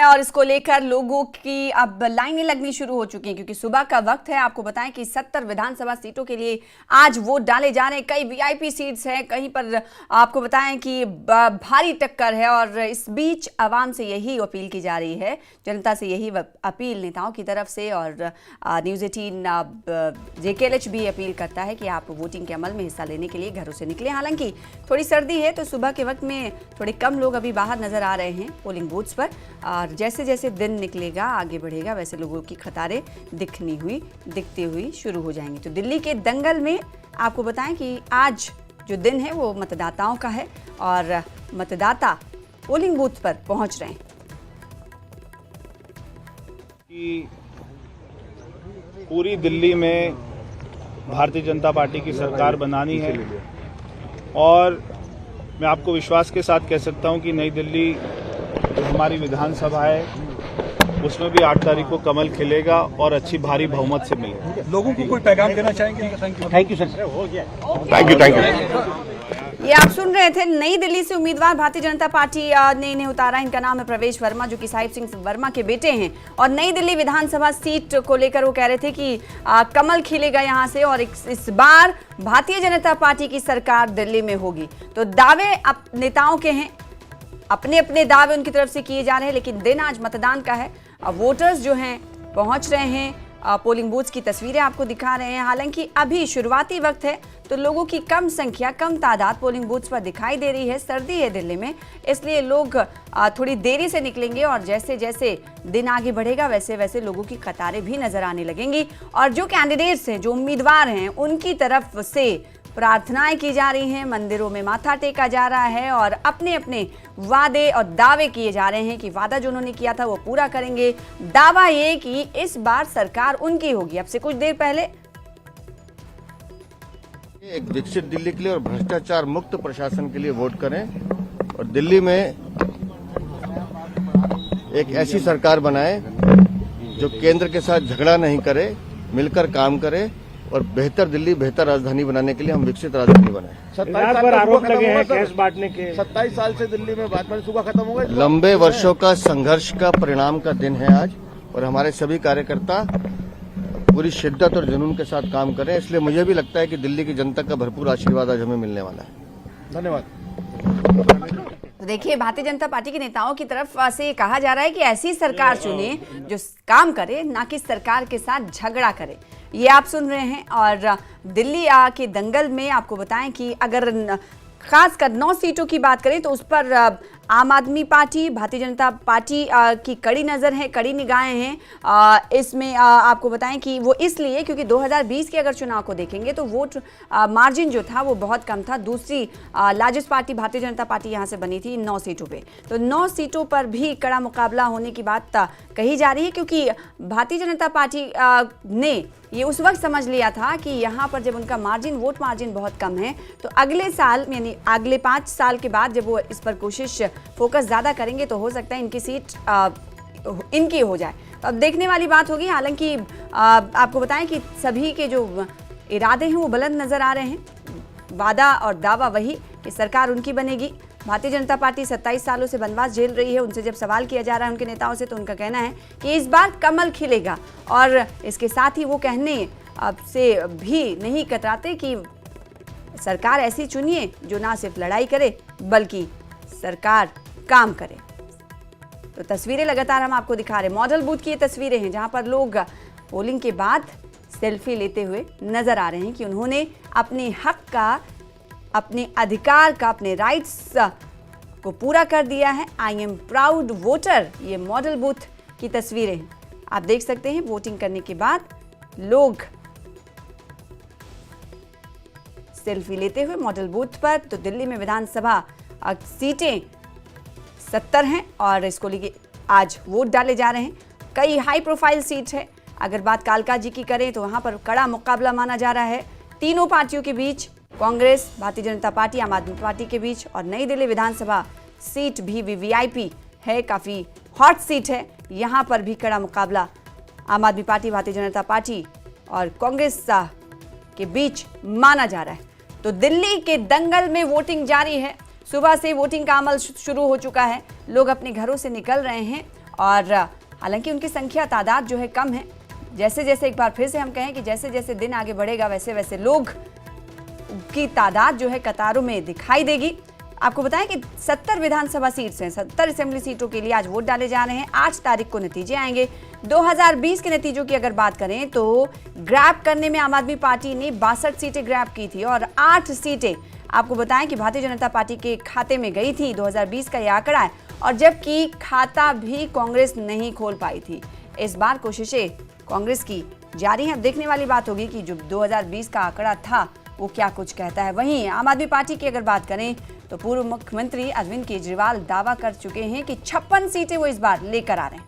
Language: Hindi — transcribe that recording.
है और इसको लेकर लोगों की अब लाइनें लगनी शुरू हो चुकी हैं क्योंकि सुबह का वक्त है। आपको बताएं कि 70 विधानसभा सीटों के लिए आज वोट डाले जा रहे हैं। कई वीआईपी सीट्स हैं, कहीं पर आपको बताएं कि भारी टक्कर है और इस बीच आवाम से यही अपील की जा रही है, जनता से यही अपील नेताओं की तरफ से। और न्यूज़ 18 JKLH भी अपील करता है कि आप वोटिंग के अमल में हिस्सा लेने के लिए घरों से निकले। हालांकि थोड़ी सर्दी है तो सुबह के वक्त में थोड़े कम लोग अभी बाहर नजर आ रहे हैं पोलिंग बूथ्स पर, और जैसे जैसे दिन निकलेगा आगे बढ़ेगा वैसे लोगों की कतारें दिखती हुई शुरू हो जाएंगी। तो दिल्ली के दंगल में आपको बताएं कि आज जो दिन है वो मतदाताओं का है और मतदाता पोलिंग बूथ पर पहुंच रहे हैं। पूरी दिल्ली में भारतीय जनता पार्टी की सरकार बनानी है और मैं आपको विश्वास के साथ कह सकता हूं कि नई दिल्ली जो हमारी विधानसभा है उसमें भी 8 तारीख को कमल खिलेगा और अच्छी भारी बहुमत से मिलेगा। लोगों को कोई पैगाम देना चाहेंगे? Thank you sir. Thank you. ये आप सुन रहे थे, नई दिल्ली से उम्मीदवार भारतीय जनता पार्टी ने इन्हें उतारा। इनका नाम है प्रवेश वर्मा, जो कि साहिब सिंह वर्मा के बेटे हैं और नई दिल्ली विधानसभा सीट को लेकर वो कह रहे थे कि कमल खिलेगा यहां से और इस बार भारतीय जनता पार्टी की सरकार दिल्ली में होगी। तो दावे नेताओं के हैं, अपने अपने दावे उनकी तरफ से किए जा रहे हैं, लेकिन दिन आज मतदान का है। वोटर्स जो हैं पहुंच रहे हैं, पोलिंग बूथ्स की तस्वीरें आपको दिखा रहे हैं। हालांकि अभी शुरुआती वक्त है तो लोगों की कम संख्या, कम तादाद पोलिंग बूथ्स पर दिखाई दे रही है। सर्दी है दिल्ली में, इसलिए लोग थोड़ी देरी से निकलेंगे और जैसे जैसे दिन आगे बढ़ेगा वैसे वैसे लोगों की कतारें भी नजर आने लगेंगी। और जो कैंडिडेट्स हैं, जो उम्मीदवार हैं, उनकी तरफ से प्रार्थनाएं की जा रही हैं, मंदिरों में माथा टेका जा रहा है और अपने अपने वादे और दावे किए जा रहे हैं कि वादा जो उन्होंने किया था वो पूरा करेंगे। दावा ये कि इस बार सरकार उनकी होगी। अब से कुछ देर पहले एक विकसित दिल्ली के लिए और भ्रष्टाचार मुक्त प्रशासन के लिए वोट करें और दिल्ली में एक ऐसी सरकार बनाए जो केंद्र के साथ झगड़ा नहीं करे, मिलकर काम करे और बेहतर दिल्ली, बेहतर राजधानी बनाने के लिए हम विकसित राजधानी बनाए। 27 साल पर आरोप लगे हैं कैश बांटने के। 27 साल से दिल्ली में बात सुबह खत्म हो गई। लंबे वर्षों का संघर्ष का परिणाम का दिन है आज और हमारे सभी कार्यकर्ता पूरी शिद्दत और जुनून के साथ काम करें। इसलिए मुझे भी लगता है कि दिल्ली की जनता का भरपूर आशीर्वाद आज हमें मिलने वाला है। धन्यवाद। तो देखिए, भारतीय जनता पार्टी के नेताओं की तरफ से ये कहा जा रहा है कि ऐसी सरकार चुने जो काम करे, ना कि सरकार के साथ झगड़ा करे। ये आप सुन रहे हैं। और दिल्ली के दंगल में आपको बताएं कि अगर खासकर 9 सीटों की बात करें तो उस पर आम आदमी पार्टी, भारतीय जनता पार्टी की कड़ी नज़र है, कड़ी निगाहें हैं। इसमें आपको बताएं कि वो इसलिए क्योंकि 2020 के अगर चुनाव को देखेंगे तो वोट मार्जिन जो था वो बहुत कम था। दूसरी largest party Bharatiya Janata party यहाँ से बनी थी 9 सीटों पे। तो 9 सीटों पर भी कड़ा मुकाबला होने की बात कही जा रही है क्योंकि भारतीय जनता पार्टी ने ये उस वक्त समझ लिया था कि यहाँ पर जब उनका वोट मार्जिन बहुत कम है तो अगले साल यानी अगले 5 साल के बाद जब वो इस पर कोशिश फोकस ज़्यादा करेंगे तो हो सकता है इनकी सीट इनकी हो जाए। तो अब देखने वाली बात होगी। हालांकि आपको बताएं कि सभी के जो इरादे हैं वो बुलंद नज़र आ रहे हैं। वादा और दावा वही कि सरकार उनकी बनेगी। भारतीय जनता पार्टी 27 सालों से वनवास झेल रही है। उनसे जब सवाल किया जा रहा है उनके नेताओं से तो उनका कहना है कि इस बार कमल खिलेगा और इसके साथ ही वो कहने से भी नहीं कतराते कि सरकार ऐसी चुनिए जो ना सिर्फ लड़ाई करे बल्कि सरकार काम करे। तो तस्वीरें लगातार हम आपको दिखा रहे हैं। मॉडल बूथ की ये तस्वीरें हैं जहां पर लोग पोलिंग के बाद सेल्फी लेते हुए नजर आ रहे हैं कि उन्होंने अपने हक का, अपने अधिकार का, अपने राइट्स को पूरा कर दिया है। आई एम प्राउड वोटर, ये मॉडल बूथ की तस्वीरें हैं। आप देख सकते हैं वोटिंग करने के बाद लोग सेल्फी लेते हुए मॉडल बूथ पर। तो दिल्ली में विधानसभा सीटें 70 हैं और इसको लेके आज वोट डाले जा रहे हैं। कई हाई प्रोफाइल सीट है। अगर बात कालका जी की करें तो वहां पर कड़ा मुकाबला माना जा रहा है तीनों पार्टियों के बीच, कांग्रेस, भारतीय जनता पार्टी, आम आदमी पार्टी के बीच। और नई दिल्ली विधानसभा सीट भी वीवीआईपी है, काफ़ी हॉट सीट है। यहाँ पर भी कड़ा मुकाबला आम आदमी पार्टी, भारतीय जनता पार्टी और कांग्रेस के बीच माना जा रहा है। तो दिल्ली के दंगल में वोटिंग जारी है। सुबह से वोटिंग का अमल शुरू हो चुका है। लोग अपने घरों से निकल रहे हैं और हालांकि उनकी संख्या तादाद जो है कम है। जैसे जैसे एक बार फिर से हम कहें कि जैसे जैसे दिन आगे बढ़ेगा वैसे वैसे लोग की तादाद जो है कतारों में दिखाई देगी। आपको बताएं कि 70 विधानसभा सीट से 70 असेंबली सीटों के लिए आज वोट डाले जा रहे हैं। 8 तारीख को नतीजे आएंगे। 2020 के नतीजों की अगर बात करें तो ग्रैब करने में आम आदमी पार्टी ने 62 सीटें ग्रैब की थी और 8 सीटें आपको बताएं कि भारतीय जनता पार्टी के खाते में गई थी। 2020 का यह आंकड़ा है और जबकि खाता भी कांग्रेस नहीं खोल पाई थी। इस बार कोशिशें कांग्रेस की जारी है। अब देखने वाली बात होगी कि जो 2020 का आंकड़ा था वो क्या कुछ कहता है। वहीं आम आदमी पार्टी की अगर बात करें तो पूर्व मुख्यमंत्री अरविंद केजरीवाल दावा कर चुके हैं कि 56 सीटें वो इस बार लेकर आ रहे हैं।